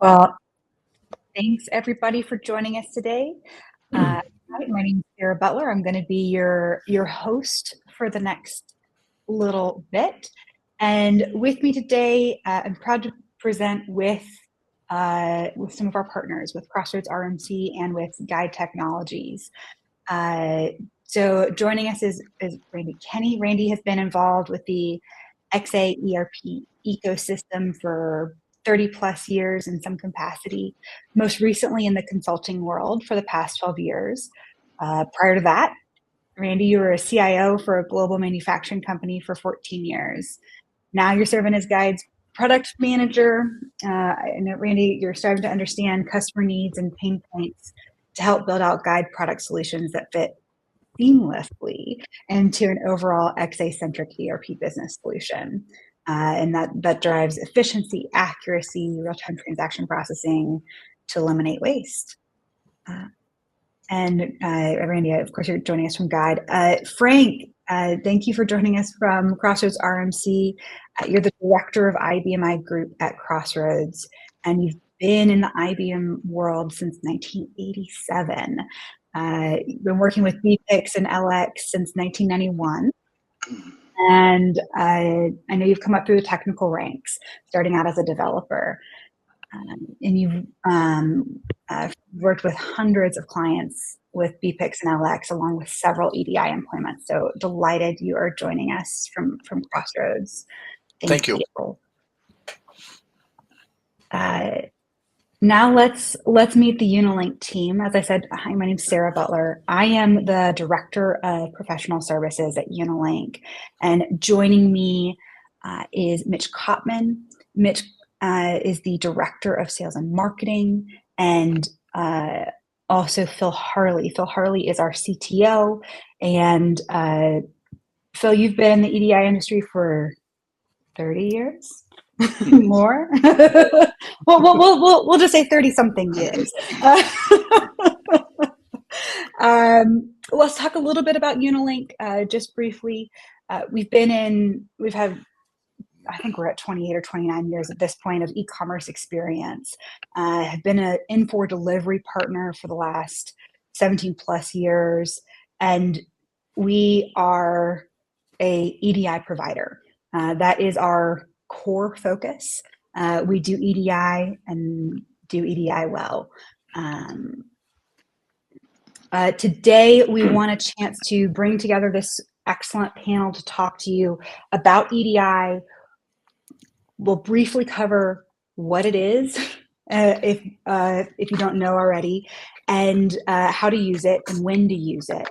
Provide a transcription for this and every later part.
Well, thanks everybody for joining us today. Hi, my name is Sarah Butler. I'm going to be your host for the next little bit. And with me today, I'm proud to present with some of our partners, with Crossroads RMC and with Guide Technologies. So joining us is Randy Kenny. Randy has been involved with the XA ERP ecosystem for 30 plus years in some capacity, most recently in the consulting world for the past 12 years. Prior to that, Randy, you were a CIO for a global manufacturing company for 14 years. Now you're serving as Guide's product manager. I know, Randy, you're starting to understand customer needs and pain points to help build out Guide product solutions that fit seamlessly into an overall XA-centric ERP business solution. And that drives efficiency, accuracy, real-time transaction processing to eliminate waste. And Randy, of course, you're joining us from Guide. Frank, thank you for joining us from Crossroads RMC. You're the director of IBMI Group at Crossroads, and you've been in the IBM world since 1987. You've been working with BPIX and LX since 1991. And I know you've come up through the technical ranks, starting out as a developer. And you've worked with hundreds of clients with BPIX and LX, along with several EDI employments. So delighted you are joining us from Crossroads. Thank you. Now let's meet the UniLink team. As I said, hi, my name's Sarah Butler. I am the Director of Professional Services at UniLink. And joining me is Mitch Kopman. Mitch is the Director of Sales and Marketing, and also Phil Harley. Phil Harley is our CTO. And Phil, you've been in the EDI industry for 30 years? More? we'll just say 30-something years. Let's talk a little bit about UniLink, just briefly. I think we're at 28 or 29 years at this point of e-commerce experience. Have been an Infor delivery partner for the last 17 plus years, and we are a EDI provider. That is our core focus. We do EDI and do EDI well. Today, we want a chance to bring together this excellent panel to talk to you about EDI. We'll briefly cover what it is, if you don't know already, and how to use it and when to use it.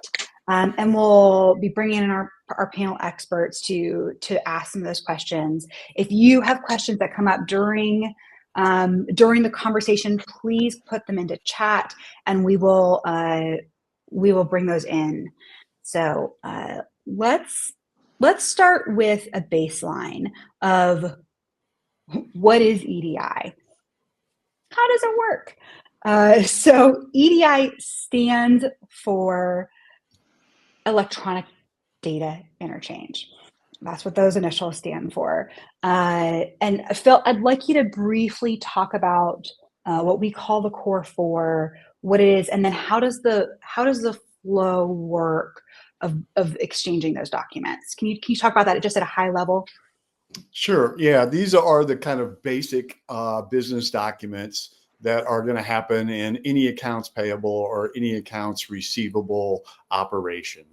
And we'll be bringing in our panel experts to ask some of those questions. If you have questions that come up during the conversation, please put them into chat, and we will bring those in. So let's start with a baseline of what is EDI. How does it work? So EDI stands for Electronic Data Interchange. That's what those initials stand for. And Phil, I'd like you to briefly talk about what we call the core four, what it is, and then how does the flow work of exchanging those documents? Can you talk about that just at a high level? Sure. Yeah, these are the kind of basic business documents that are going to happen in any accounts payable or any accounts receivable operation.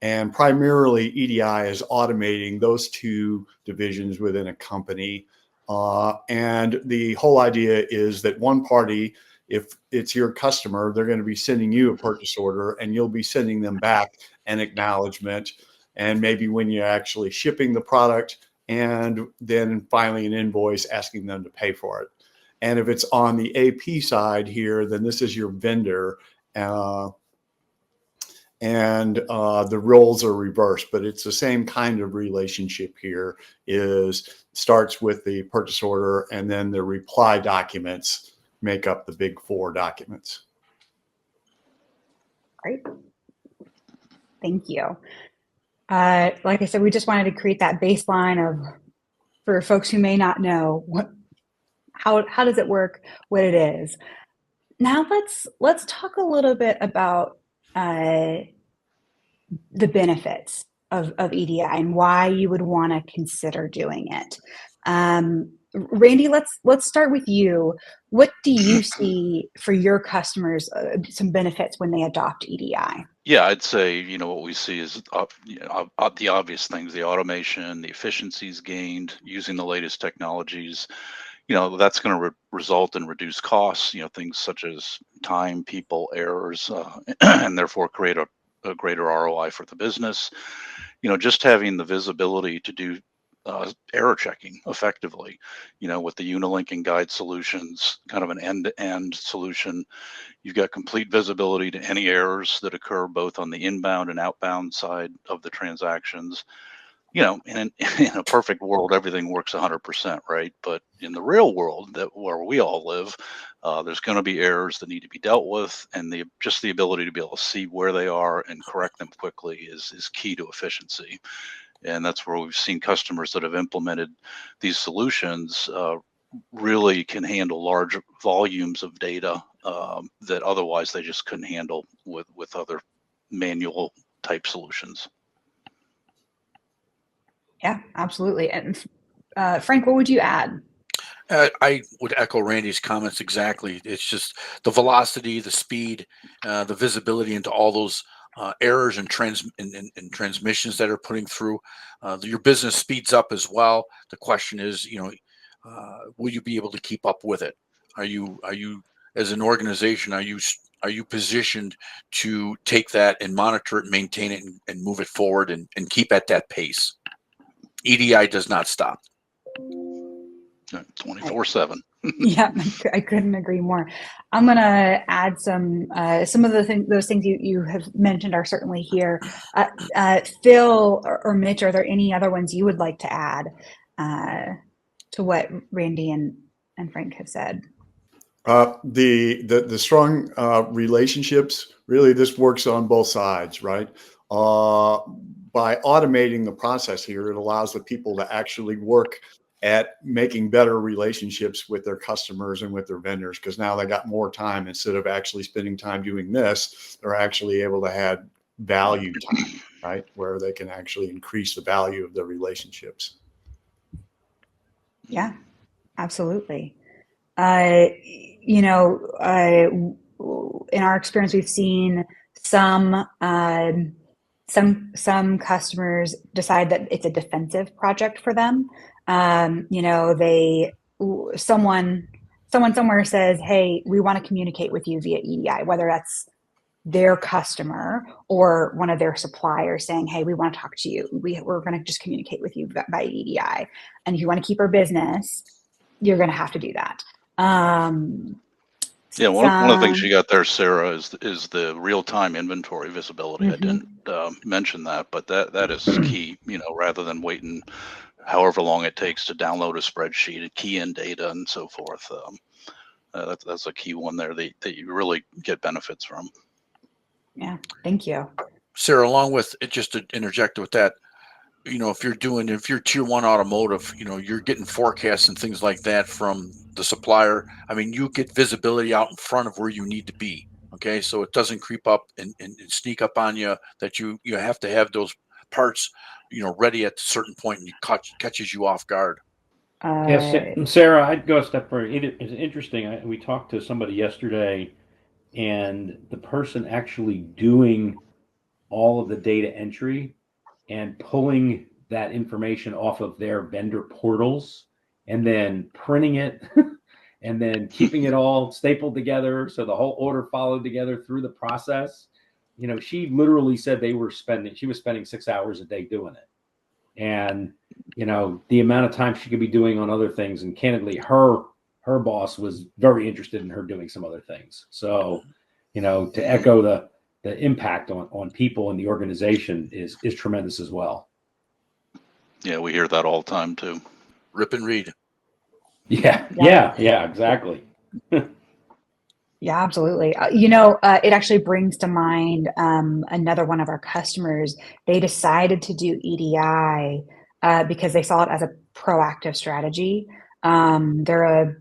And primarily EDI is automating those two divisions within a company. And the whole idea is that one party, if it's your customer, they're going to be sending you a purchase order and you'll be sending them back an acknowledgement. And maybe when you're actually shipping the product, and then finally an invoice asking them to pay for it. And if it's on the AP side here, then this is your vendor. And the roles are reversed, but it's the same kind of relationship here. Starts with the purchase order, and then the reply documents make up the big four documents. Great. Thank you. Like I said, we just wanted to create that baseline for folks who may not know how does it work, what it is. Now let's talk a little bit about the benefits of EDI and why you would want to consider doing it. Randy, let's start with you. What do you see for your customers, some benefits when they adopt EDI? Yeah, I'd say, what we see is the obvious things, the automation, the efficiencies gained using the latest technologies. That's going to result in reduced costs, things such as time, people, errors, and therefore create a greater ROI for the business. Just having the visibility to do error checking effectively, with the UniLink and guide solutions, kind of an end-to-end solution. You've got complete visibility to any errors that occur both on the inbound and outbound side of the transactions. In a perfect world, everything works 100%, right? But in the real world, where we all live, there's going to be errors that need to be dealt with, and the ability to be able to see where they are and correct them quickly is key to efficiency. And that's where we've seen customers that have implemented these solutions really can handle large volumes of data that otherwise they just couldn't handle with other manual type solutions. Yeah, absolutely. And Frank, what would you add? I would echo Randy's comments exactly. It's just the velocity, the speed, the visibility into all those errors and transmissions that are putting through. Your business speeds up as well. The question is, will you be able to keep up with it? Are you as an organization, are you positioned to take that and monitor it, maintain it, and move it forward and keep at that pace? EDI does not stop. 24/7. Yeah, I couldn't agree more. I'm going to add some of those things you have mentioned are certainly here. Phil or Mitch, are there any other ones you would like to add to what Randy and Frank have said? The strong relationships, really, this works on both sides, right? By automating the process here, it allows the people to actually work at making better relationships with their customers and with their vendors, because now they got more time. Instead of actually spending time doing this, they're actually able to have value time, right? Where they can actually increase the value of their relationships. Yeah, absolutely. In our experience, we've seen some customers decide that it's a defensive project for them. Someone somewhere says, "Hey, we want to communicate with you via EDI," whether that's their customer or one of their suppliers saying, "Hey, we want to talk to you. We're going to just communicate with you by EDI. And if you want to keep our business, you're going to have to do that." Yeah, one of the things you got there, Sarah, is the real-time inventory visibility. I didn't mention that, but that is key. Rather than waiting however long it takes to download a spreadsheet, key in data, and so forth. That's a key one there that you really get benefits from. Yeah, thank you, Sarah. Along with it, just to interject with that, if you're tier one automotive, you're getting forecasts and things like that from the supplier. I mean, you get visibility out in front of where you need to be. Okay, so it doesn't creep up and sneak up on you, that you have to have those parts, ready at a certain point, and catches you off guard. Yes, Sarah, I'd go a step further. It's interesting. We talked to somebody yesterday, and the person actually doing all of the data entry and pulling that information off of their vendor portals and then printing it and then keeping it all stapled together so the whole order followed together through the process. She literally said she was spending 6 hours a day doing it. And, the amount of time she could be doing on other things. And candidly, her boss was very interested in her doing some other things. So, to echo the impact on people in the organization is tremendous as well. Yeah, we hear that all the time too. Rip and read. Yeah, exactly. Yeah, absolutely. It actually brings to mind another one of our customers. They decided to do EDI because they saw it as a proactive strategy. They're a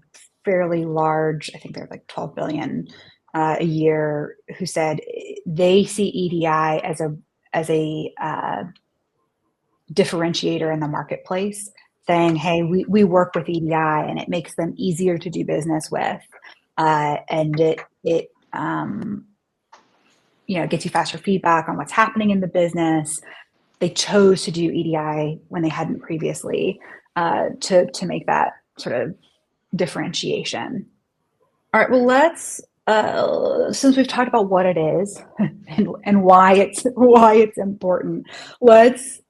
fairly large, I think they're like 12 billion a year, who said they see EDI as a differentiator in the marketplace, saying, hey, we work with EDI and it makes them easier to do business with. And it gets you faster feedback on what's happening in the business. They chose to do EDI when they hadn't previously, to make that sort of differentiation. All right, well, let's since we've talked about what it is and why it's important, let's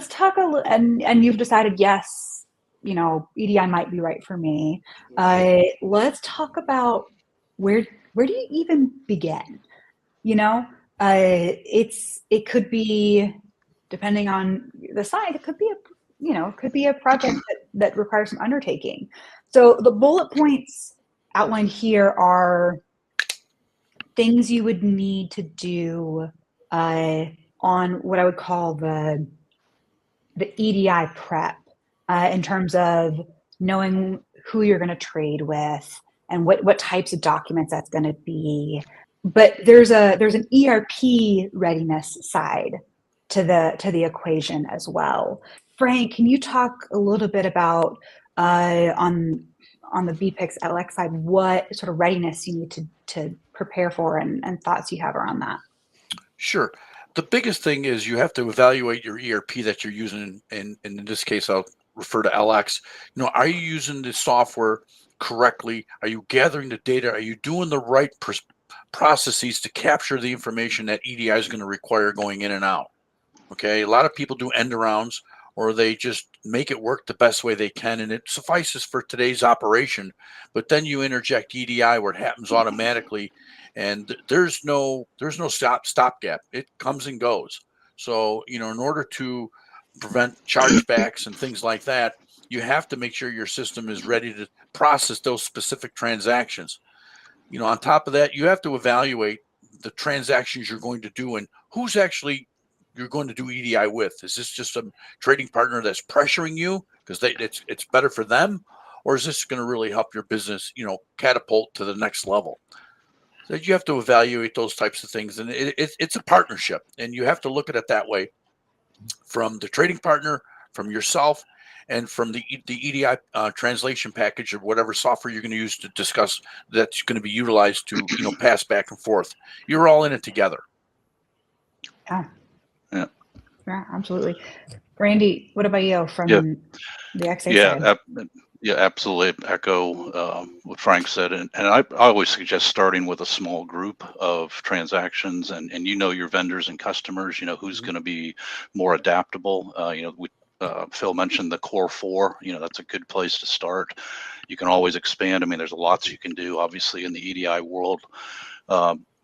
talk a little. And you've decided, yes, EDI might be right for me. Let's talk about where do you even begin? It could be, depending on the site, it could be a project that requires some undertaking. So the bullet points outlined here are things you would need to do on what I would call the EDI prep, in terms of knowing who you're going to trade with and what types of documents that's going to be. But there's an ERP readiness side to the equation as well. Frank, can you talk a little bit about on the BPIX LX side, what sort of readiness you need to prepare for, and thoughts you have around that? Sure. The biggest thing is you have to evaluate your ERP that you're using, and in this case, I'll refer to LX. Are you using the software correctly? Are you gathering the data? Are you doing the right processes to capture the information that EDI is going to require going in and out? Okay, a lot of people do end arounds, or they just make it work the best way they can, and it suffices for today's operation. But then you interject EDI where it happens automatically, and there's no stopgap. It comes and goes. So in order to prevent chargebacks and things like that, you have to make sure your system is ready to process those specific transactions. On top of that, you have to evaluate the transactions you're going to do and who's actually you're going to do EDI with. Is this just a trading partner that's pressuring you because it's better for them, or is this going to really help your business, catapult to the next level? So you have to evaluate those types of things, and it's a partnership, and you have to look at it that way, from the trading partner, from yourself, and from the EDI translation package or whatever software you're going to use to discuss that's going to be utilized to pass back and forth. You're all in it together. Yeah, absolutely. Randy, what about you from the XA side? Yeah, absolutely. Echo what Frank said. And I always suggest starting with a small group of transactions, and your vendors and customers, who's going to be more adaptable. Phil mentioned the core four, that's a good place to start. You can always expand. I mean, there's lots you can do, obviously, in the EDI world.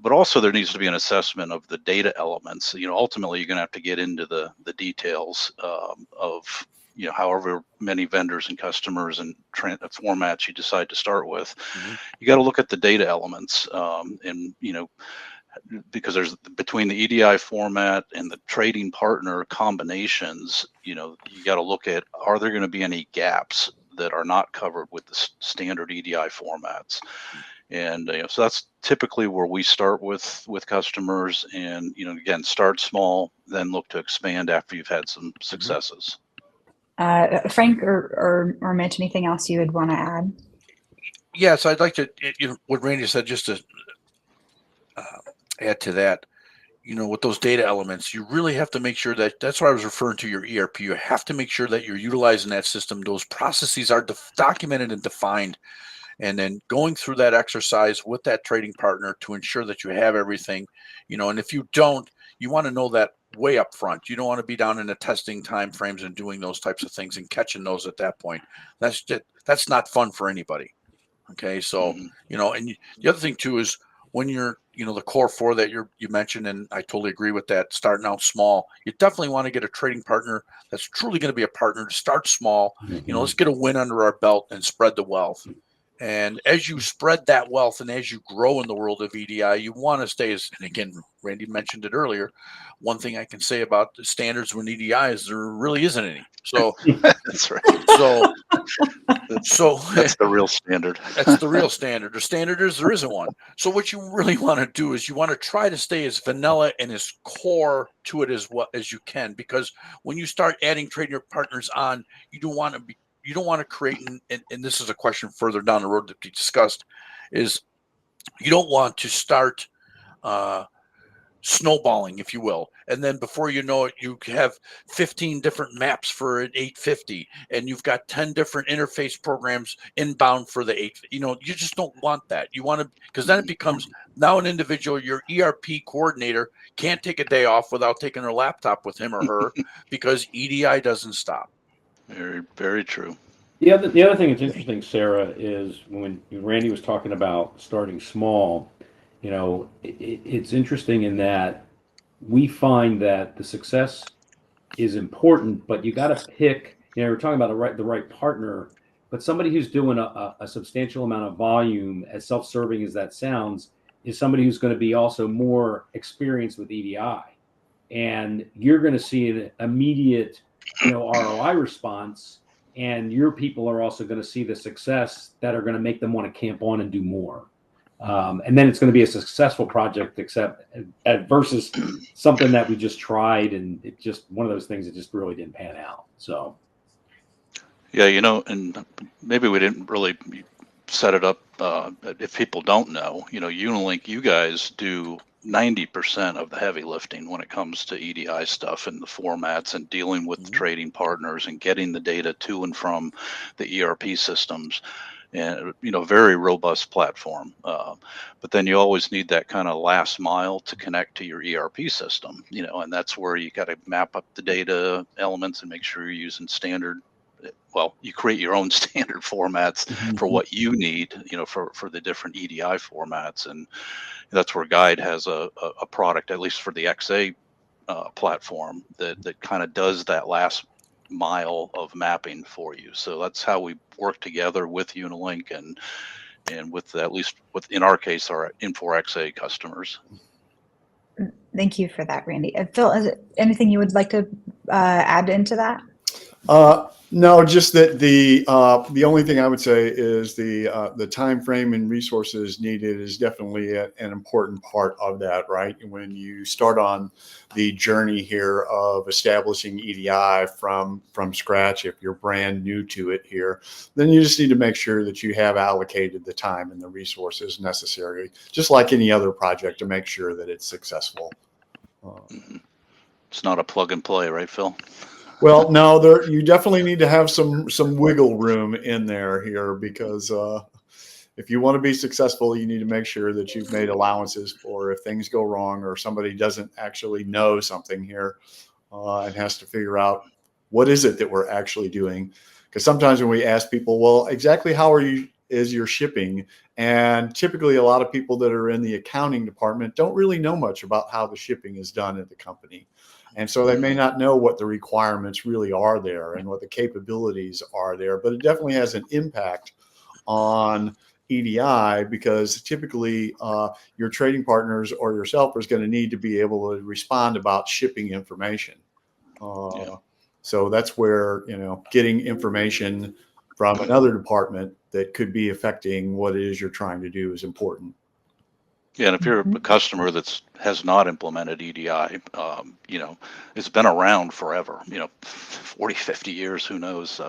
But also there needs to be an assessment of the data elements. Ultimately, you're going to have to get into the details of, however many vendors and customers and formats you decide to start with. Mm-hmm. You got to look at the data elements, because there's between the EDI format and the trading partner combinations, you got to look at, are there going to be any gaps that are not covered with the standard EDI formats? And so that's typically where we start with customers, and again, start small, then look to expand after you've had some successes. Frank or Mitch, anything else you would want to add? Yes, I'd like to. What Randy said, just to add to that. With those data elements, you really have to make sure that's what I was referring to your ERP. You have to make sure that you're utilizing that system. Those processes are documented and defined. And then going through that exercise with that trading partner to ensure that you have everything, and if you don't, you want to know that way up front. You don't want to be down in the testing time frames and doing those types of things and catching those at that point. That's not fun for anybody. Okay. So, and the other thing too is when you're, the core four that you mentioned, and I totally agree with that, starting out small, you definitely want to get a trading partner that's truly going to be a partner to start small. Let's get a win under our belt and spread the wealth. And as you spread that wealth and as you grow in the world of EDI, you want to stay as, and again, Randy mentioned it earlier. One thing I can say about the standards with EDI is there really isn't any. So That's right. That's the real standard. That's the real standard. The standard is there isn't one. So what you really want to do is you want to try to stay as vanilla and as core to it as you can, because when you start adding trading partners on, you don't want to create, and this is a question further down the road to be discussed, is you don't want to start snowballing, if you will, and then before you know it, you have 15 different maps for an 850, and you've got 10 different interface programs inbound for the 8. You just don't want that. You want to, because then it becomes now an individual. Your ERP coordinator can't take a day off without taking her laptop with him or her because EDI doesn't stop. Very, very true. The other thing that's interesting, Sarah, is when Randy was talking about starting small, it's interesting in that we find that the success is important, but you got to pick, we're talking about the right partner, but somebody who's doing a substantial amount of volume, as self-serving as that sounds, is somebody who's going to be also more experienced with EDI. And you're going to see an immediate, ROI response, and your people are also going to see the success that are going to make them want to camp on and do more. And then it's going to be a successful project, versus something that we just tried and it just one of those things that just really didn't pan out. So, yeah, and maybe we didn't really set it up. If people don't know, UniLink, you guys do 90% of the heavy lifting when it comes to EDI stuff and the formats and dealing with the trading partners and getting the data to and from the ERP systems. And very robust platform, but then you always need that kind of last mile to connect to your ERP system, and that's where you got to map up the data elements and make sure you're using standard. Well, you create your own standard formats for what you need, for the different EDI formats, and that's where Guide has a product, at least for the XA platform, that kind of does that last mile of mapping for you. So that's how we work together with UniLink and with, at least in our case, our Infor XA customers. Thank you for that, Randy. Phil, is there anything you would like to add into that? No, just that the only thing I would say is the time frame and resources needed is definitely an important part of that, right? When you start on the journey here of establishing EDI from scratch, if you're brand new to it here, then you just need to make sure that you have allocated the time and the resources necessary, just like any other project, to make sure that it's successful. It's not a plug and play, right, Phil? Well, no, you definitely need to have some wiggle room in there here, because if you want to be successful, you need to make sure that you've made allowances for if things go wrong or somebody doesn't actually know something here and has to figure out what is it that we're actually doing. Because sometimes when we ask people, well, exactly how is your shipping? And typically a lot of people that are in the accounting department don't really know much about how the shipping is done at the company. And so they may not know what the requirements really are there and what the capabilities are there, but it definitely has an impact on EDI, because typically your trading partners or yourself is going to need to be able to respond about shipping information. So that's where, getting information from another department that could be affecting what it is you're trying to do is important. Yeah, and if you're a customer that has not implemented EDI, it's been around forever, 40, 50 years, who knows?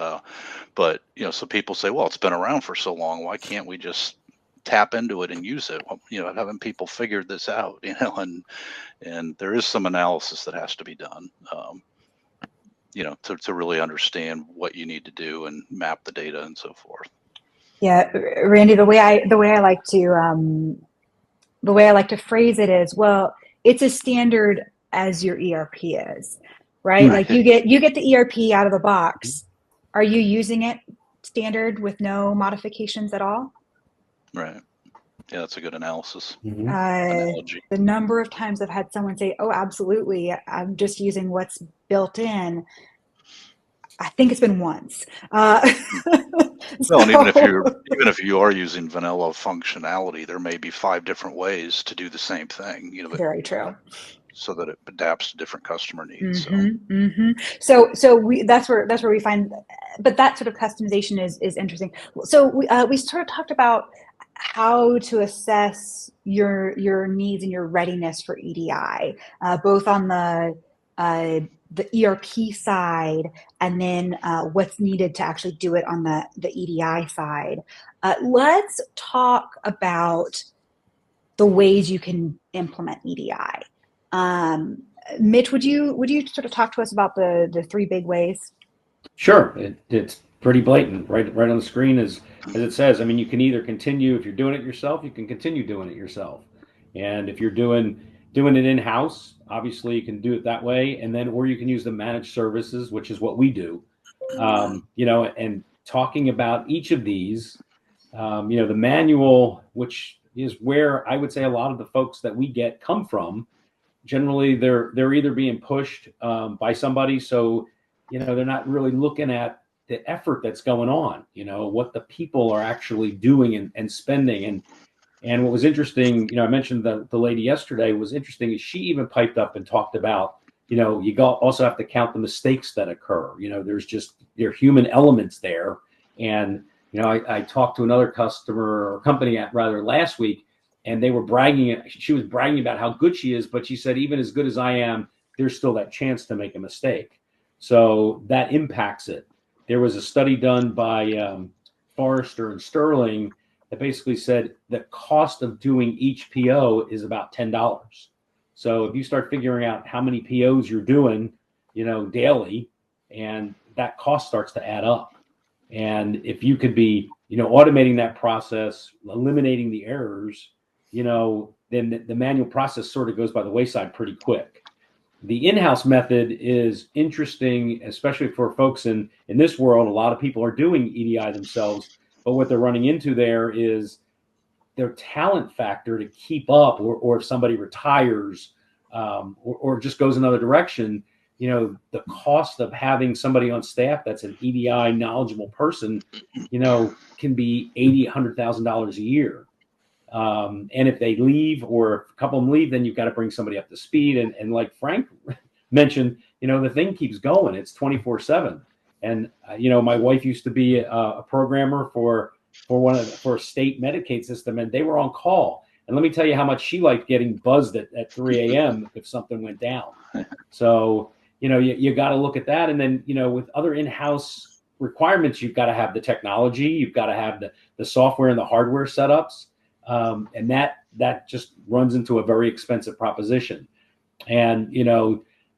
But, so people say, well, it's been around for so long, why can't we just tap into it and use it? Well, haven't people figured this out, and there is some analysis that has to be done, to really understand what you need to do and map the data and so forth. Yeah, Randy, the way I like to phrase it is, well, it's as standard as your ERP is, right? Like you get the ERP out of the box. Are you using it standard with no modifications at all? Right. Yeah, that's a good analysis. The number of times I've had someone say, oh, absolutely, I'm just using what's built in. I think it's been once. Well, and So- even if you are using vanilla functionality, there may be 5 different ways to do the same thing, Very true. so that it adapts to different customer needs. So that's where we find, but that sort of customization is interesting. So we sort of talked about how to assess your needs and your readiness for EDI, both on the ERP side, and then what's needed to actually do it on the EDI side. Let's talk about the ways you can implement EDI. Mitch, would you sort of talk to us about the 3 big ways? Sure, it's pretty blatant, right on the screen as it says. I mean, you can either continue, if you're doing it yourself, you can continue doing it yourself, and if you're doing it in-house, obviously you can do it that way, and then or you can use the managed services, which is what we do. And talking about each of these, the manual, which is where I would say a lot of the folks that we get come from. Generally, they're either being pushed by somebody, so they're not really looking at the effort that's going on. What the people are actually doing and spending. And what was interesting, I mentioned the lady yesterday, was interesting is she even piped up and talked about, you also have to count the mistakes that occur. There are human elements there. And I talked to another customer or company last week, and they were bragging. She was bragging about how good she is, but she said, even as good as I am, there's still that chance to make a mistake. So that impacts it. There was a study done by Forrester and Sterling that basically said the cost of doing each PO is about $10. So if you start figuring out how many POs you're doing, daily, and that cost starts to add up. And if you could be, automating that process, eliminating the errors, then the manual process sort of goes by the wayside pretty quick. The in-house method is interesting, especially for folks in this world. A lot of people are doing EDI themselves, but what they're running into there is their talent factor to keep up, or if somebody retires or just goes another direction, the cost of having somebody on staff that's an EDI knowledgeable person, can be $80,000, $100,000 a year. And if they leave, or if a couple of them leave, then you've got to bring somebody up to speed. And like Frank mentioned, the thing keeps going. It's 24/7. And my wife used to be a programmer for a state Medicaid system, and they were on call. And let me tell you how much she liked getting buzzed at 3 a.m. if something went down. So you got to look at that. And then with other in-house requirements, you've got to have the technology, you've got to have the software and the hardware setups. And that just runs into a very expensive proposition. And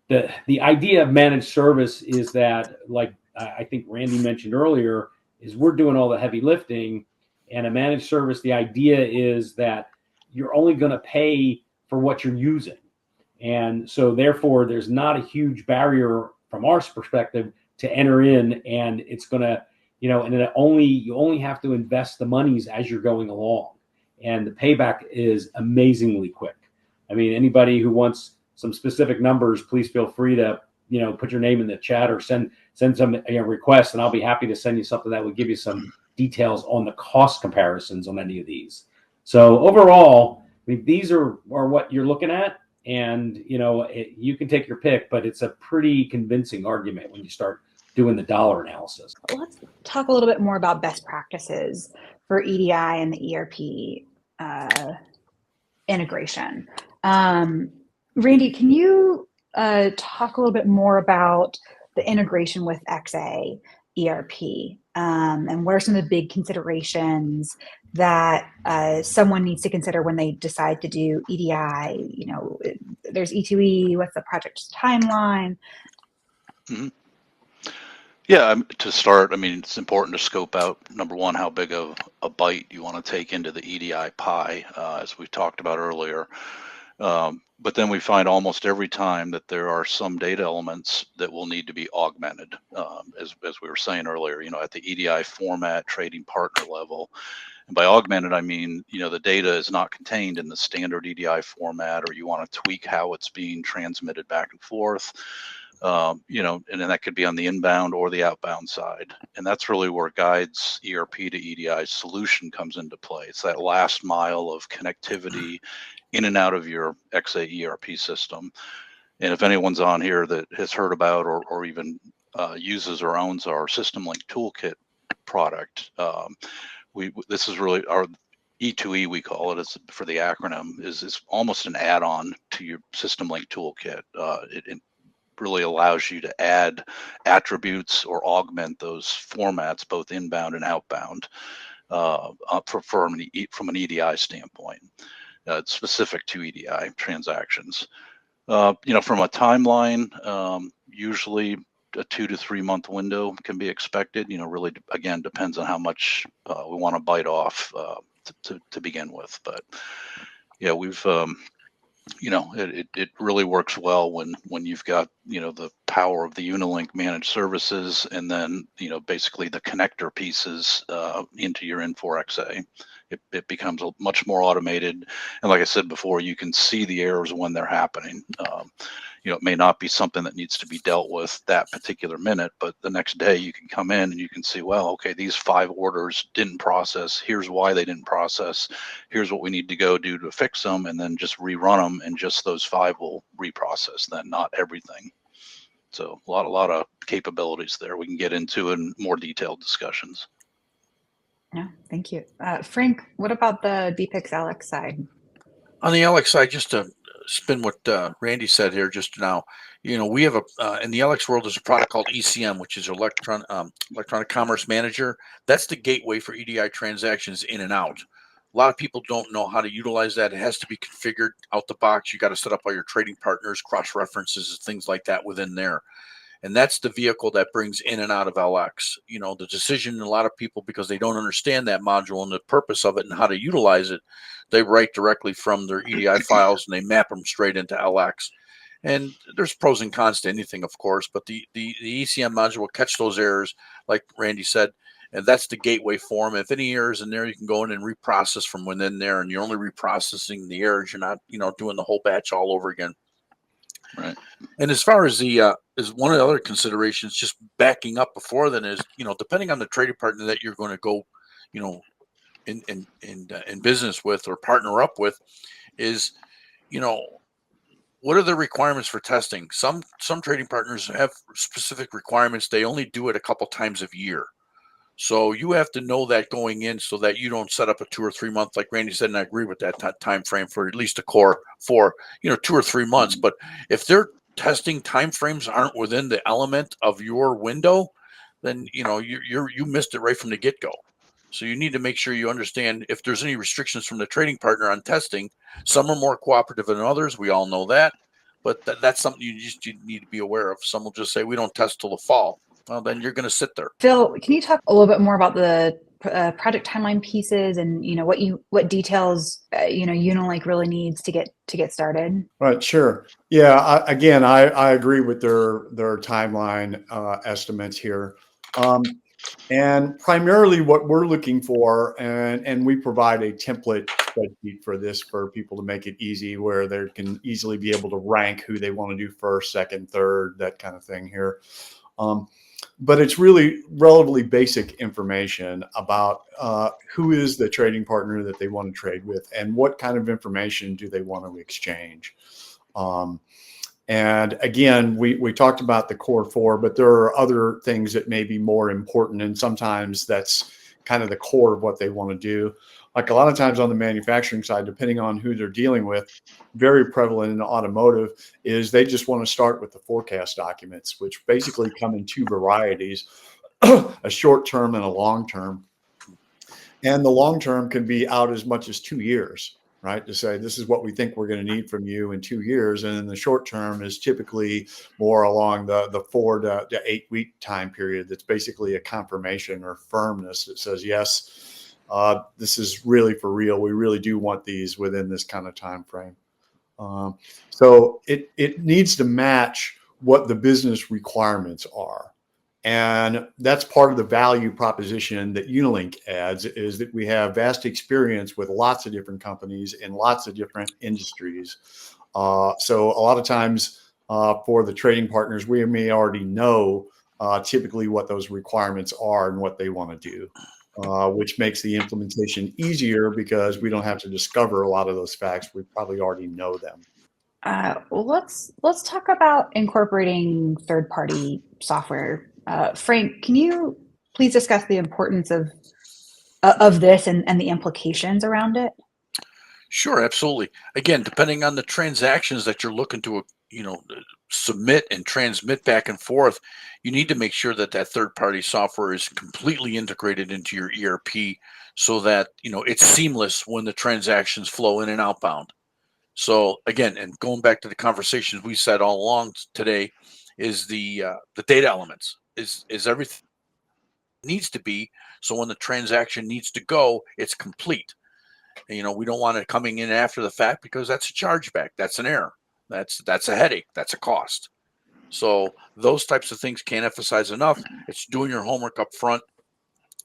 the idea of managed service is that, like I think Randy mentioned earlier, is we're doing all the heavy lifting. And a managed service, the idea is that you're only going to pay for what you're using. And so therefore there's not a huge barrier from our perspective to enter in, and it's going to, and you only have to invest the monies as you're going along. And the payback is amazingly quick. I mean, anybody who wants some specific numbers, please feel free to, put your name in the chat or send some requests, and I'll be happy to send you something that will give you some details on the cost comparisons on any of these. So overall, I mean, these are what you're looking at, and you can take your pick, but it's a pretty convincing argument when you start doing the dollar analysis. Let's talk a little bit more about best practices for EDI and the ERP integration. Randy, can you talk a little bit more about the integration with XA ERP, and what are some of the big considerations that someone needs to consider when they decide to do EDI? There's E2E, what's the project timeline? Mm-hmm. Yeah, to start, I mean, it's important to scope out, number one, how big of a bite you want to take into the EDI pie, as we talked about earlier. But then we find almost every time that there are some data elements that will need to be augmented, as we were saying earlier, at the EDI format, trading partner level. And by augmented, I mean, the data is not contained in the standard EDI format, or you want to tweak how it's being transmitted back and forth. And then that could be on the inbound or the outbound side. And that's really where Guide's ERP to EDI solution comes into play. It's that last mile of connectivity in and out of your XA ERP system. And if anyone's on here that has heard about or even uses or owns our SystemLink Toolkit product, this is really our E2E, we call it, is for the acronym, is almost an add-on to your SystemLink Toolkit. It really allows you to add attributes or augment those formats, both inbound and outbound, from an EDI standpoint. It's specific to EDI transactions. From a timeline, usually a 2 to 3 month window can be expected. Really, again, depends on how much we want to bite off to begin with. But yeah, we've it really works well when you've got the power of the UniLink managed services, and then basically the connector pieces into your Infor XA. It becomes much more automated, and like I said before, you can see the errors when they're happening. It may not be something that needs to be dealt with that particular minute, but the next day you can come in and you can see, well, okay, these 5 orders didn't process. Here's why they didn't process. Here's what we need to go do to fix them, and then just rerun them, and just those 5 will reprocess then, not everything. So a lot of capabilities there we can get into in more detailed discussions. Yeah, thank you. Frank, what about the BPIX Alex side? On the Alex side, just to spin what Randy said here just now, we have in the Alex world, there's a product called ECM, which is Electronic Commerce Manager. That's the gateway for EDI transactions in and out. A lot of people don't know how to utilize that. It has to be configured out the box. You got to set up all your trading partners, cross references, things like that within there. And that's the vehicle that brings in and out of LX. The decision, a lot of people, because they don't understand that module and the purpose of it and how to utilize it, they write directly from their EDI files and they map them straight into LX. And there's pros and cons to anything, of course, but the ECM module will catch those errors, like Randy said, and that's the gateway for them. If any errors in there, you can go in and reprocess from within there, and you're only reprocessing the errors. You're not, doing the whole batch all over again. Right. And as far as the is one of the other considerations, just backing up before then, is depending on the trading partner that you're going to go, in business with or partner up with, is what are the requirements for testing? Some trading partners have specific requirements. They only do it a couple times a year. So you have to know that going in, so that you don't set up a 2 or 3 month, like Randy said, and I agree with that time frame for at least a core for 2 or 3 months. But if their testing time frames aren't within the element of your window, then you missed it right from the get-go. So you need to make sure you understand if there's any restrictions from the trading partner on testing. Some are more cooperative than others. We all know that, but that's something you need to be aware of. Some will just say, we don't test till the fall. Well, then you're going to sit there. Phil, can you talk a little bit more about the project timeline pieces and what details UniLink really needs to get started? Right, sure. Yeah, I agree with their timeline estimates here. And primarily what we're looking for, and we provide a template spreadsheet for this for people to make it easy, where they can easily be able to rank who they want to do first, second, third, that kind of thing here. But it's really relatively basic information about who is the trading partner that they want to trade with, and what kind of information do they want to exchange. And again, we talked about the core 4, but there are other things that may be more important, and sometimes that's kind of the core of what they want to do. Like a lot of times on the manufacturing side, depending on who they're dealing with, very prevalent in automotive, is they just want to start with the forecast documents, which basically come in 2 varieties, a short term and a long term. And the long term can be out as much as 2 years, right? To say, this is what we think we're going to need from you in 2 years. And then the short term is typically more along the 4 to 8 week time period. That's basically a confirmation or firmness that says, yes, this is really for real. We really do want these within this kind of time frame. So it needs to match what the business requirements are. And that's part of the value proposition that UniLink adds, is that we have vast experience with lots of different companies in lots of different industries. So a lot of times for the trading partners, we may already know typically what those requirements are and what they want to do, which makes the implementation easier because we don't have to discover a lot of those facts. We probably already know them. Well, let's talk about incorporating third-party software. Frank, can you please discuss the importance of this and the implications around it? Sure, absolutely. Again, depending on the transactions that you're looking to, submit and transmit back and forth, you need to make sure that that third-party software is completely integrated into your ERP so that, it's seamless when the transactions flow in and outbound. So again, and going back to the conversations we said all along today, is the data elements is everything needs to be. So when the transaction needs to go, it's complete. And, we don't want it coming in after the fact because that's a chargeback, that's an error, that's a headache, that's a cost. So those types of things can't emphasize enough. It's doing your homework up front.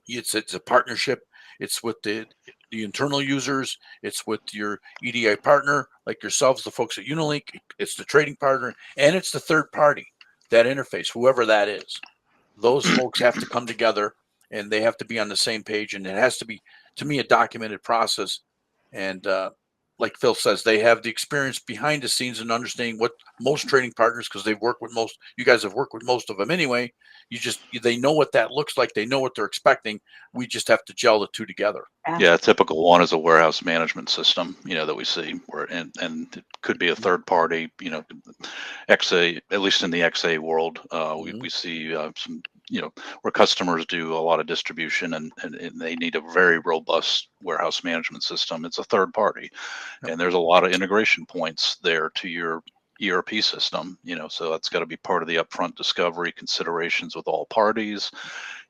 It's a partnership. It's with the internal users. It's with your EDI partner, like yourselves, the folks at UniLink. It's the trading partner, and it's the third party, that interface, whoever that is. Those folks have to come together, and they have to be on the same page. And it has to be, to me, a documented process. And like Phil says, they have the experience behind the scenes and understanding what most trading partners, because they've worked with most, you guys have worked with most of them anyway. They know what that looks like. They know what they're expecting. We just have to gel the two together. Yeah, a typical one is a warehouse management system, that we see and it could be a third party, XA, at least in the XA world, we see some, where customers do a lot of distribution and they need a very robust warehouse management system. It's a third party, and there's a lot of integration points there to your ERP system, so that's got to be part of the upfront discovery considerations with all parties,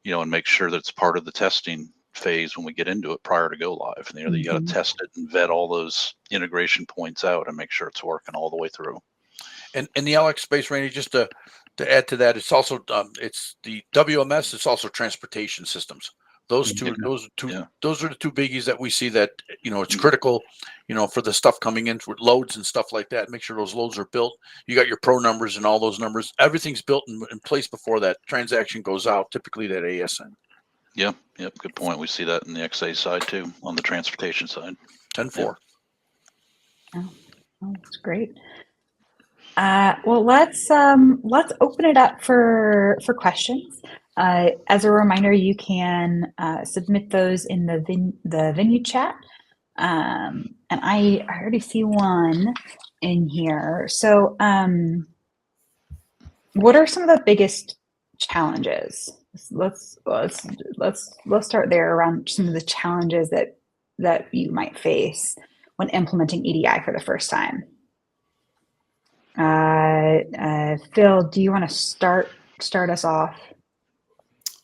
and make sure that it's part of the testing phase when we get into it prior to go live. You got to test it and vet all those integration points out and make sure it's working all the way through. And in the LX space, Randy, just to add to that, it's also it's the WMS. It's also transportation systems. Those are the two biggies that we see that, it's critical, for the stuff coming in with loads and stuff like that. Make sure those loads are built. You got your pro numbers and all those numbers. Everything's built in place before that transaction goes out, typically that ASN. Yep. Good point. We see that in the XA side too, on the transportation side. 10-4. Oh, that's great. Well, let's open it up for questions. As a reminder, you can submit those in the venue chat, and I already see one in here. So, what are some of the biggest challenges? Let's start there around some of the challenges that you might face when implementing EDI for the first time. Phil, do you want to start us off?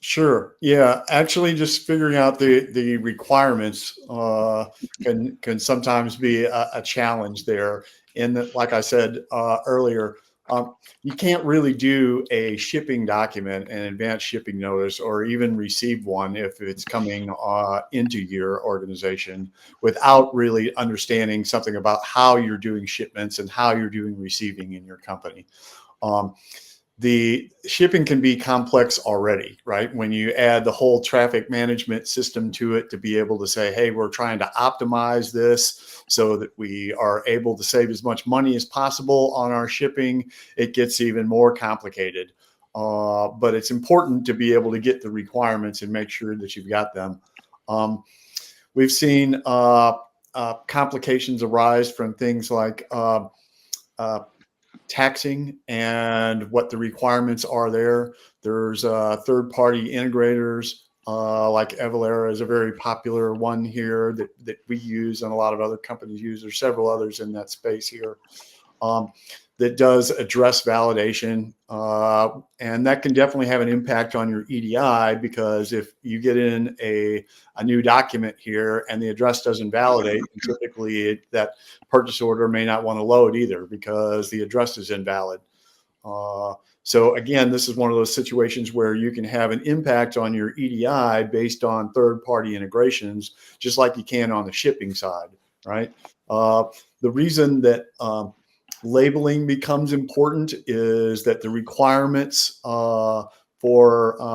Sure. Yeah. Actually, just figuring out the requirements can sometimes be a challenge there. And like I said earlier, you can't really do a shipping document, an advanced shipping notice, or even receive one if it's coming into your organization without really understanding something about how you're doing shipments and how you're doing receiving in your company. The shipping can be complex already, right? When you add the whole traffic management system to it to be able to say, hey, we're trying to optimize this so that we are able to save as much money as possible on our shipping, it gets even more complicated. But it's important to be able to get the requirements and make sure that you've got them. We've seen complications arise from things like taxing and what the requirements are there. There's third-party integrators like Evalera is a very popular one here that we use and a lot of other companies use. There's several others in that space here that does address validation. And that can definitely have an impact on your EDI, because if you get in a new document here and the address doesn't validate, typically that purchase order may not want to load either because the address is invalid. So again, this is one of those situations where you can have an impact on your EDI based on third-party integrations, just like you can on the shipping side, right? The reason that labeling becomes important, is that the requirements for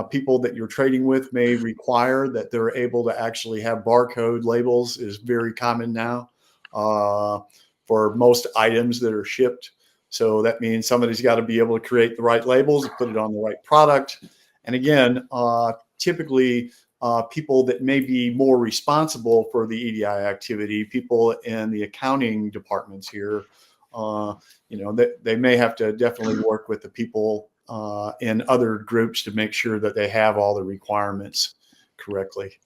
people that you're trading with may require that they're able to actually have barcode labels is very common now for most items that are shipped. So that means somebody's got to be able to create the right labels and put it on the right product. And again, typically people that may be more responsible for the EDI activity, people in the accounting departments here, they may have to definitely work with the people in other groups to make sure that they have all the requirements correctly.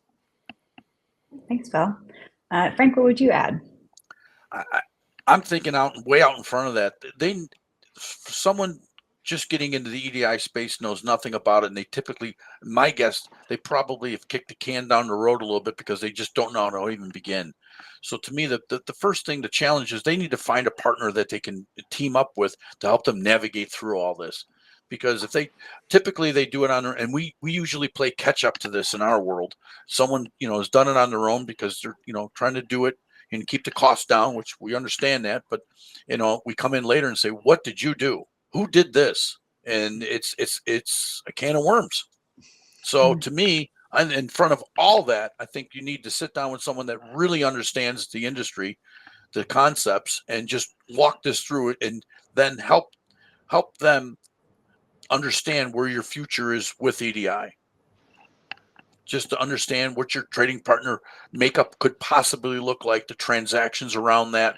Thanks, Phil. Frank, what would you add? I'm thinking way out in front of that. Someone just getting into the EDI space knows nothing about it, and they typically, my guess, they probably have kicked the can down the road a little bit because they just don't know how to even begin. So to me, the first thing, the challenge is they need to find a partner that they can team up with to help them navigate through all this. Because if they typically do it on their, and we usually play catch up to this in our world. Someone has done it on their own because they're trying to do it and keep the costs down, which we understand that. But we come in later and say, "What did you do? Who did this?" And it's a can of worms. So to me, in front of all that, I think you need to sit down with someone that really understands the industry, the concepts, and just walk this through it, and then help them understand where your future is with EDI. Just to understand what your trading partner makeup could possibly look like, the transactions around that,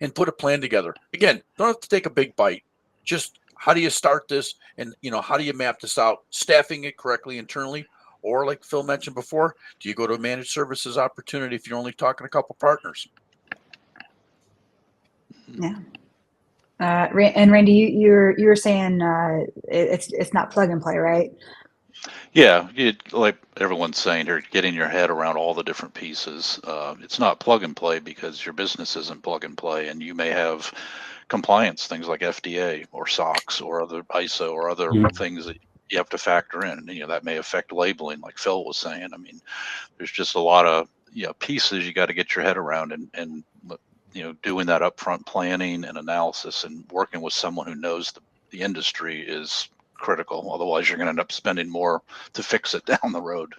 and put a plan together. Again, don't have to take a big bite. Just how do you start this, and how do you map this out, staffing it correctly internally, or like Phil mentioned before, do you go to a managed services opportunity if you're only talking a couple partners? Yeah. And Randy, you were saying it's not plug and play, right? Yeah, like everyone's saying here, getting your head around all the different pieces. It's not plug and play because your business isn't plug and play, and you may have compliance things like FDA or SOX or other ISO or other things that you have to factor in. That may affect labeling, like Phil was saying. I mean, there's just a lot of pieces you got to get your head around, and doing that upfront planning and analysis and working with someone who knows the industry is critical. Otherwise, you're going to end up spending more to fix it down the road.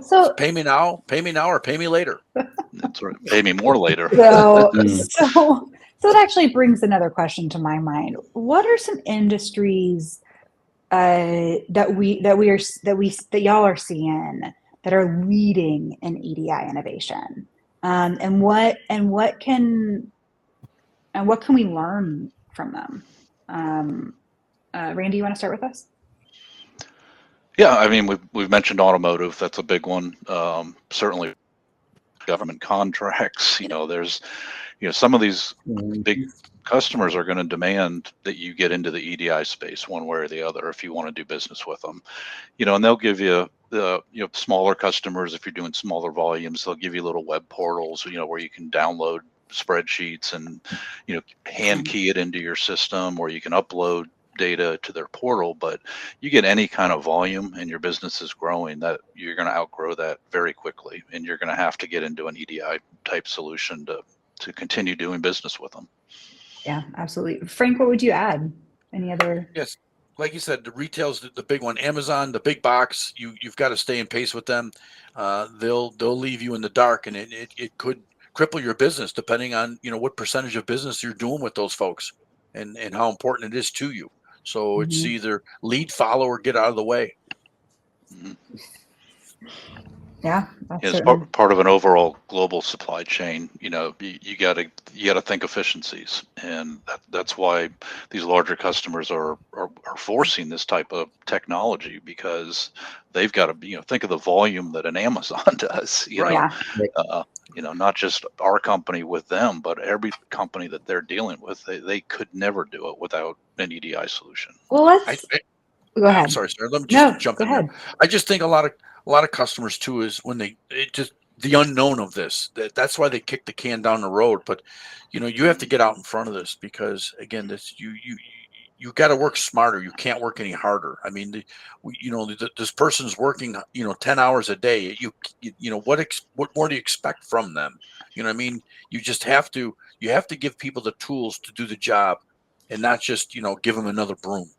So pay me now, or pay me later. That's right. Pay me more later. So that actually brings another question to my mind. What are some industries that y'all are seeing that are leading in EDI innovation? And what can we learn from them? Randy, you want to start with us? Yeah, I mean, we've mentioned automotive. That's a big one. Certainly, government contracts. There's some of these big customers are going to demand that you get into the EDI space one way or the other if you want to do business with them. And they'll give you the smaller customers, if you're doing smaller volumes, they'll give you little web portals, where you can download spreadsheets and hand key it into your system, or you can upload data to their portal. But you get any kind of volume and your business is growing, that you're going to outgrow that very quickly, and you're going to have to get into an EDI type solution to continue doing business with them. Yeah, absolutely. Frank, what would you add? Any other? Yes, like you said, the retail's the big one. Amazon, the big box, you've got to stay in pace with them. They'll leave you in the dark, and it could cripple your business depending on what percentage of business you're doing with those folks, and how important it is to you. So it's either lead, follow, or get out of the way. Yeah, it's part of an overall global supply chain. You got to think efficiencies, and that's why these larger customers are forcing this type of technology, because they've got to think of the volume that an Amazon does. Not just our company with them, but every company that they're dealing with, they could never do it without an EDI solution. Well, let's go ahead. I'm sorry, sir. Let me just jump in there. I just think a lot of customers too is when the unknown of this. That's why they kick the can down the road. But you have to get out in front of this, because again, you got to work smarter. You can't work any harder. I mean, this person's working 10 hours a day. What more do you expect from them? I mean, you just have to You have to give people the tools to do the job, and not just give them another broom.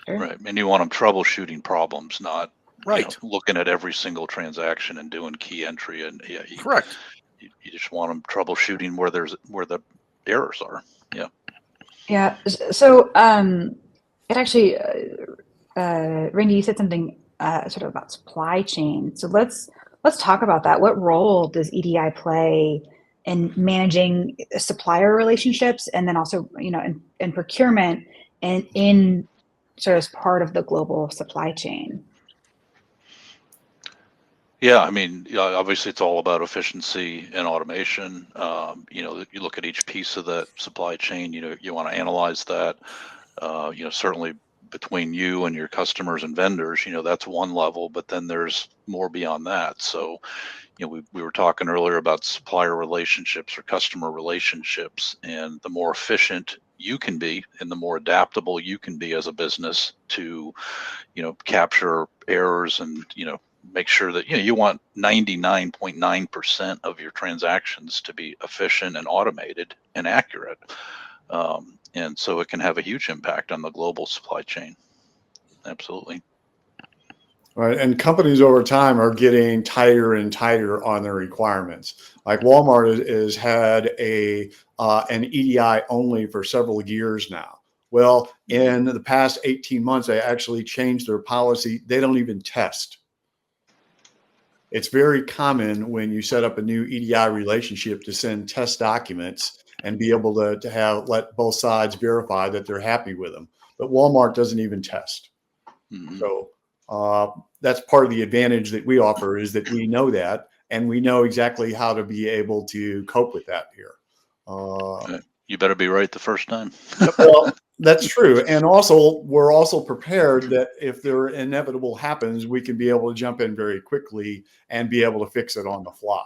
Sure. Right. And you want them troubleshooting problems, not Right. looking at every single transaction and doing key entry. And Correct. you just want them troubleshooting where the errors are. Yeah. Yeah. So it actually, Randy, you said something sort of about supply chain. So let's talk about that. What role does EDI play in managing supplier relationships, and then also in procurement and in sort of as part of the global supply chain? Yeah, I mean, obviously it's all about efficiency and automation. You look at each piece of that supply chain, you want to analyze that. Certainly between you and your customers and vendors, that's one level, but then there's more beyond that. So, we were talking earlier about supplier relationships or customer relationships, and the more efficient you can be and the more adaptable you can be as a business to, capture errors and, make sure that you want 99.9% of your transactions to be efficient and automated and accurate, and so it can have a huge impact on the global supply chain. Absolutely. Right, and companies over time are getting tighter and tighter on their requirements. Like Walmart has had an EDI only for several years now. Well, in the past 18 months, they actually changed their policy. They don't even test. It's very common when you set up a new EDI relationship to send test documents and be able to let both sides verify that they're happy with them. But Walmart doesn't even test. Mm-hmm. So that's part of the advantage that we offer, is that we know that, and we know exactly how to be able to cope with that here. You better be right the first time. Well, that's true. And also, we're also prepared that if there inevitable happens, we can be able to jump in very quickly and be able to fix it on the fly,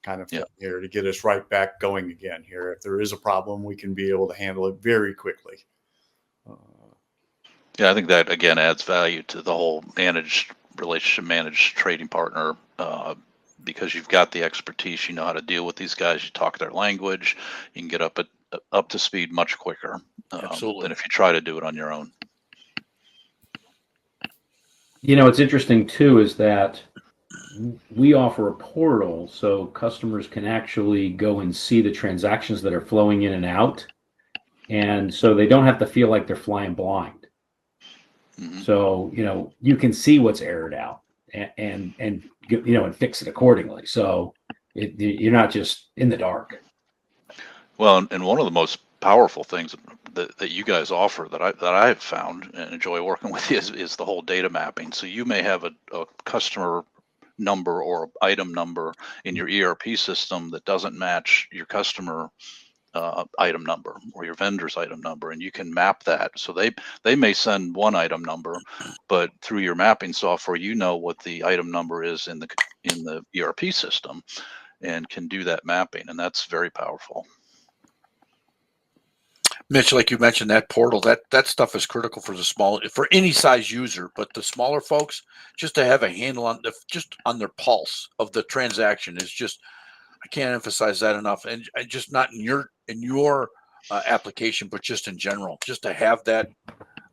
kind of thing here, to get us right back going again here. If there is a problem, we can be able to handle it very quickly. Yeah, I think that again adds value to the whole managed trading partner, because you've got the expertise, you know how to deal with these guys, you talk their language, you can get up to speed much quicker than if you try to do it on your own. What's interesting too is that we offer a portal so customers can actually go and see the transactions that are flowing in and out, and so they don't have to feel like they're flying blind. Mm-hmm. So you can see what's errored out and fix it accordingly. So you're not just in the dark. Well, and one of the most powerful things that you guys offer that I have found and enjoy working with is the whole data mapping. So you may have a customer number or item number in your ERP system that doesn't match your customer item number or your vendor's item number, and you can map that. So they may send one item number, but through your mapping software, what the item number is in the ERP system, and can do that mapping, and that's very powerful. Mitch, like you mentioned, that portal, that stuff is critical for any size user, but the smaller folks, just to have a handle on their pulse of the transaction is just, I can't emphasize that enough. And just not in your application, but just in general, just to have that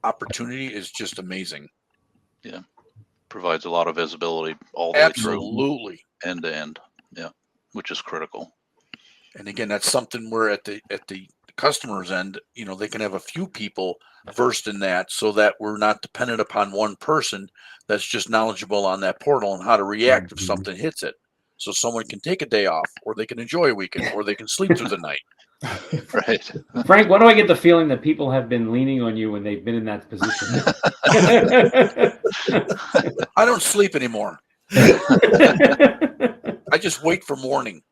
opportunity is just amazing. Yeah, provides a lot of visibility all the way through, absolutely, end to end. Yeah, which is critical. And again, that's something where at the customer's end, they can have a few people versed in that, so that we're not dependent upon one person that's just knowledgeable on that portal and how to react if something hits it. So someone can take a day off, or they can enjoy a weekend, or they can sleep through the night. Right. Frank, why do I get the feeling that people have been leaning on you when they've been in that position? I don't sleep anymore. I just wait for morning.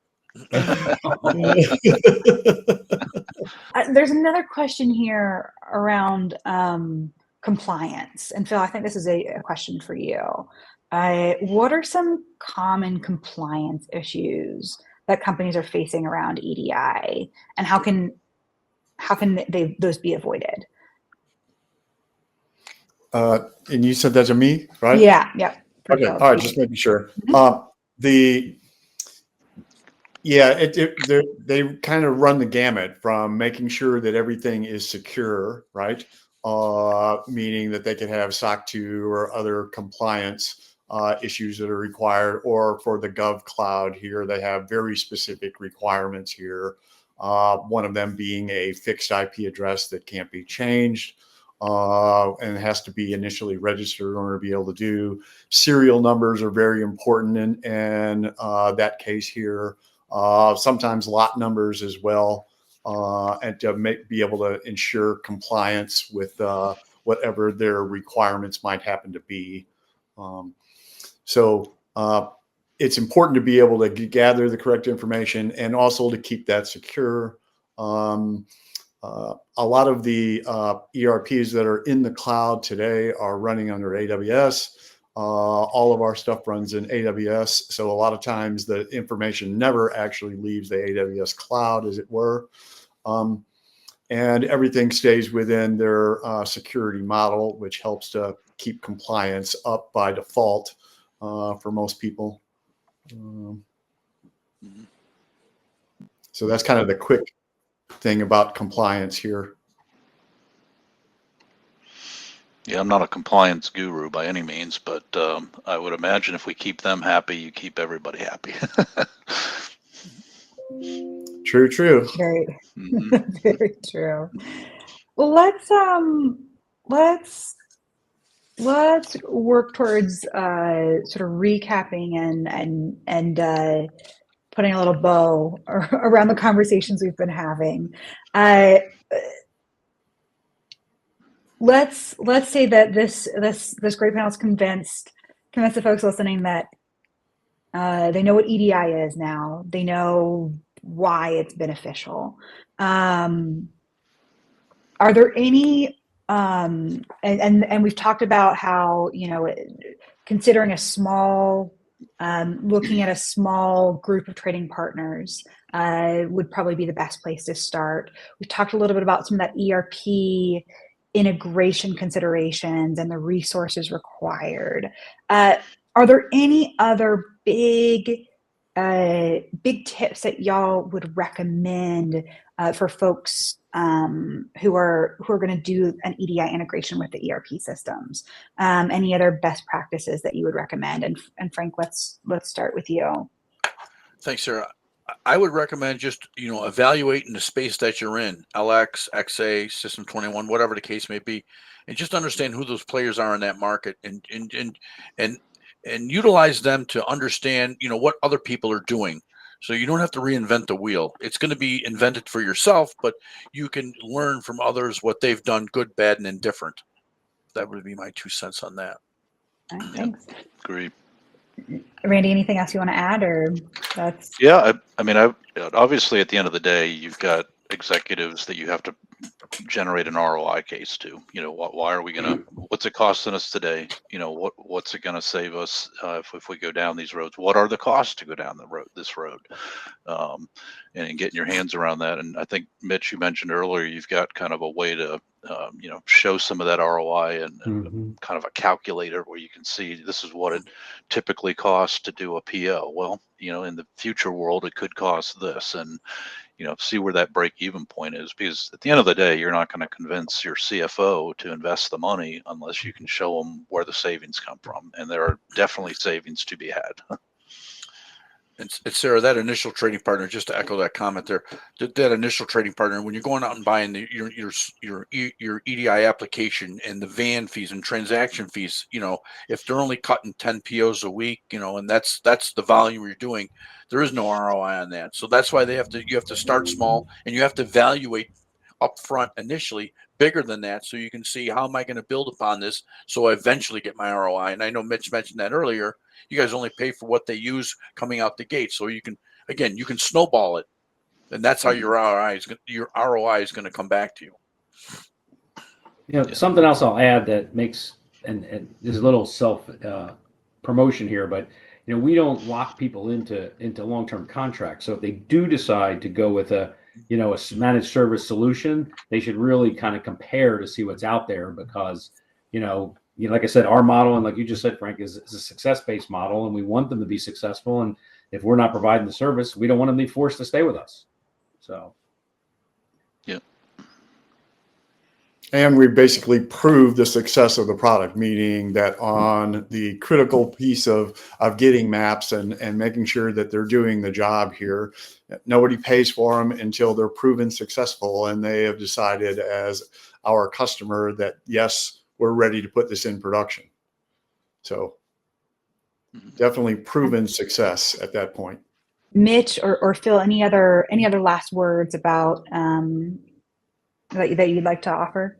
There's another question here around compliance. And Phil, I think this is a question for you. What are some common compliance issues that companies are facing around EDI, and how can those be avoided? And you said that to me, right? Yeah. Okay. All right. Just making sure. Yeah, they kind of run the gamut from making sure that everything is secure, right? Meaning that they can have SOC 2 or other compliance issues that are required, or for the Gov Cloud here, they have very specific requirements here. One of them being a fixed IP address that can't be changed. And it has to be initially registered in order to be able to do. Serial numbers are very important in that case here. Sometimes lot numbers as well, and to be able to ensure compliance with whatever their requirements might happen to be. So it's important to be able to gather the correct information and also to keep that secure. A lot of the ERPs that are in the cloud today are running under AWS. All of our stuff runs in AWS. So a lot of times the information never actually leaves the AWS cloud, as it were. And everything stays within their security model, which helps to keep compliance up by default for most people. So that's kind of the quick thing about compliance here. Yeah, I'm not a compliance guru by any means, but I would imagine if we keep them happy, you keep everybody happy. True. Very, very true. Well, let's work towards sort of recapping and putting a little bow around the conversations we've been having. Let's say that this great panel is convince the folks listening that they know what EDI is now. They know why it's beneficial. Are there any and we've talked about how, considering a small looking at a small group of trading partners would probably be the best place to start. We've talked a little bit about some of that ERP integration considerations and the resources required. Are there any other big tips that y'all would recommend for folks who are going to do an EDI integration with the ERP systems? Any other best practices that you would recommend? And Frank, let's start with you. Thanks, Sarah. I would recommend just, evaluating the space that you're in, LX, XA, System 21, whatever the case may be, and just understand who those players are in that market and utilize them to understand, what other people are doing. So you don't have to reinvent the wheel. It's going to be invented for yourself, but you can learn from others what they've done, good, bad, and indifferent. That would be my 2 cents on that. All right, thanks. Agree. Randy, anything else you want to add, or that's? Yeah, I mean, obviously at the end of the day, you've got executives that you have to generate an ROI case to. Why are we what's it costing us today? What's it gonna save us if we go down these roads? What are the costs to go down this road? And getting your hands around that. And I think, Mitch, you mentioned earlier, you've got kind of a way to show some of that ROI and kind of a calculator where you can see this is what it typically costs to do a PO. Well, in the future world, it could cost this, and see where that break-even point is, because at the end of the day, you're not going to convince your CFO to invest the money unless you can show them where the savings come from, and there are definitely savings to be had. And Sarah, that initial trading partner, just to echo that comment there, that initial trading partner, when you're going out and buying your EDI application and the van fees and transaction fees, if they're only cutting 10 POs a week, and that's the volume you're doing, there is no ROI on that. So that's why you have to start small, and you have to evaluate upfront initially bigger than that, so you can see, how am I going to build upon this so I eventually get my ROI. And I know Mitch mentioned that earlier. You guys only pay for what they use coming out the gate, so you can snowball it, and that's how your ROI is going to come back to you. Something else I'll add that makes, and there's a little self promotion here, but we don't lock people into long-term contracts. So if they do decide to go with a managed service solution, they should really kind of compare to see what's out there, because like I said, our model, and like you just said, Frank, is a success-based model, and we want them to be successful. And if we're not providing the service, we don't want them to be forced to stay with us. So. And we basically proved the success of the product, meaning that on the critical piece of getting maps and making sure that they're doing the job here, nobody pays for them until they're proven successful and they have decided as our customer that, yes, we're ready to put this in production. So definitely proven success at that point. Mitch or Phil, any other last words about that you'd like to offer?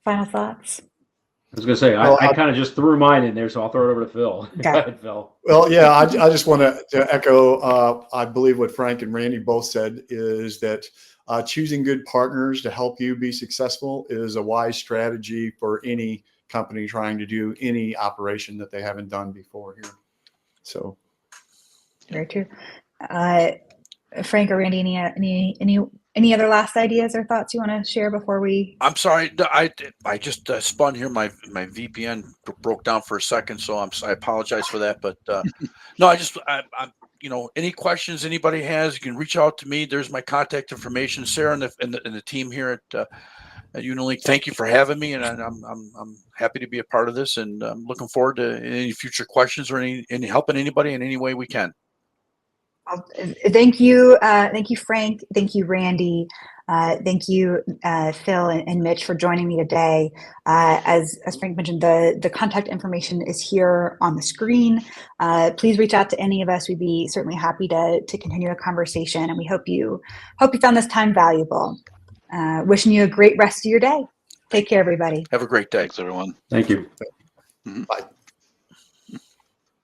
Final thoughts? I was going to say, Well, I kind of just threw mine in there, so I'll throw it over to Phil. Okay. Go ahead, Phil. Well, yeah, I just want to echo, I believe what Frank and Randy both said is that choosing good partners to help you be successful is a wise strategy for any company trying to do any operation that they haven't done before here. So. Very true. Frank or Randy, any other last ideas or thoughts you want to share before we? I'm sorry, I just spun here. My VPN broke down for a second, so I apologize for that. But no, I'm any questions anybody has, you can reach out to me. There's my contact information. Sarah and the team here at UniLink, thank you for having me, and I'm happy to be a part of this, and I'm looking forward to any future questions or any helping anybody in any way we can. Thank you, Frank. Thank you, Randy. Thank you, Phil and Mitch, for joining me today. As Frank mentioned, the contact information is here on the screen. Please reach out to any of us. We'd be certainly happy to continue the conversation, and we hope you found this time valuable. Wishing you a great rest of your day. Take care, everybody. Have a great day. Thanks, everyone. Thank you. Bye.